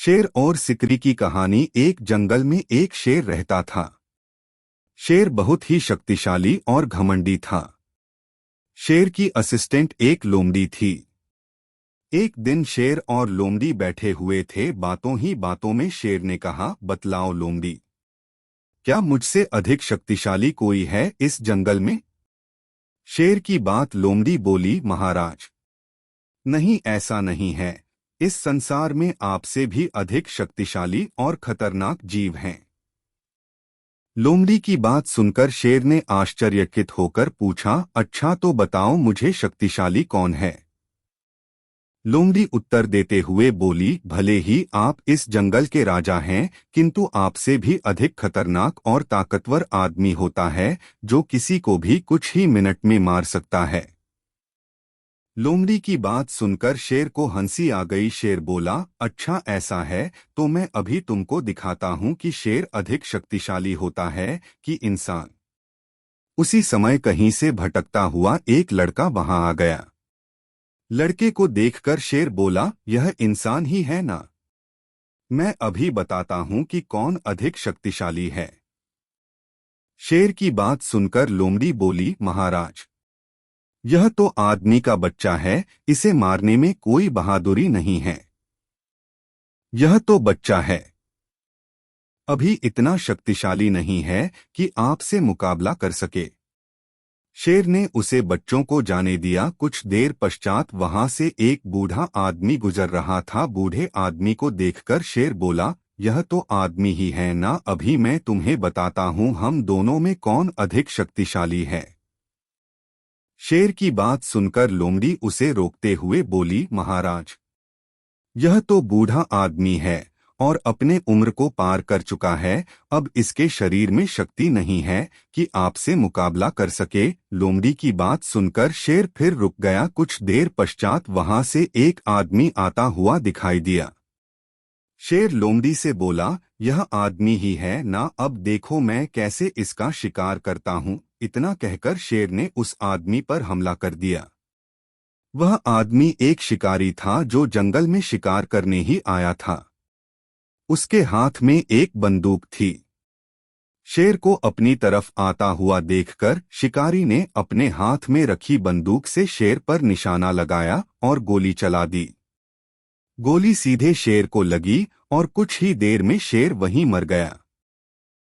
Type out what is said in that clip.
शेर और सिकरी की कहानी। एक जंगल में एक शेर रहता था। शेर बहुत ही शक्तिशाली और घमंडी था। शेर की असिस्टेंट एक लोमड़ी थी। एक दिन शेर और लोमड़ी बैठे हुए थे। बातों ही बातों में शेर ने कहा, बतलाओ लोमड़ी, क्या मुझसे अधिक शक्तिशाली कोई है इस जंगल में? शेर की बात लोमड़ी बोली, महाराज, नहीं, ऐसा नहीं है। इस संसार में आपसे भी अधिक शक्तिशाली और खतरनाक जीव हैं। लोमड़ी की बात सुनकर शेर ने आश्चर्यचकित होकर पूछा, अच्छा तो बताओ मुझे शक्तिशाली कौन है? लोमड़ी उत्तर देते हुए बोली, भले ही आप इस जंगल के राजा हैं, किंतु आपसे भी अधिक खतरनाक और ताकतवर आदमी होता है जो किसी को भी कुछ ही मिनट में मार सकता है। लोमड़ी की बात सुनकर शेर को हंसी आ गई। शेर बोला, अच्छा ऐसा है तो मैं अभी तुमको दिखाता हूँ कि शेर अधिक शक्तिशाली होता है कि इंसान। उसी समय कहीं से भटकता हुआ एक लड़का वहां आ गया। लड़के को देखकर शेर बोला, यह इंसान ही है ना? मैं अभी बताता हूँ कि कौन अधिक शक्तिशाली है। शेर की बात सुनकर लोमड़ी बोली, महाराज, यह तो आदमी का बच्चा है, इसे मारने में कोई बहादुरी नहीं है। यह तो बच्चा है, अभी इतना शक्तिशाली नहीं है कि आपसे मुकाबला कर सके। शेर ने उसे बच्चों को जाने दिया। कुछ देर पश्चात वहां से एक बूढ़ा आदमी गुजर रहा था। बूढ़े आदमी को देखकर शेर बोला, यह तो आदमी ही है ना? अभी मैं तुम्हें बताता हूँ हम दोनों में कौन अधिक शक्तिशाली है। शेर की बात सुनकर लोमड़ी उसे रोकते हुए बोली, महाराज, यह तो बूढ़ा आदमी है और अपने उम्र को पार कर चुका है। अब इसके शरीर में शक्ति नहीं है कि आपसे मुकाबला कर सके। लोमड़ी की बात सुनकर शेर फिर रुक गया। कुछ देर पश्चात वहां से एक आदमी आता हुआ दिखाई दिया। शेर लोमड़ी से बोला, यह आदमी ही है ना? अब देखो मैं कैसे इसका शिकार करता हूँ। इतना कहकर शेर ने उस आदमी पर हमला कर दिया। वह आदमी एक शिकारी था जो जंगल में शिकार करने ही आया था। उसके हाथ में एक बंदूक थी। शेर को अपनी तरफ आता हुआ देखकर शिकारी ने अपने हाथ में रखी बंदूक से शेर पर निशाना लगाया और गोली चला दी। गोली सीधे शेर को लगी और कुछ ही देर में शेर वहीं मर गया।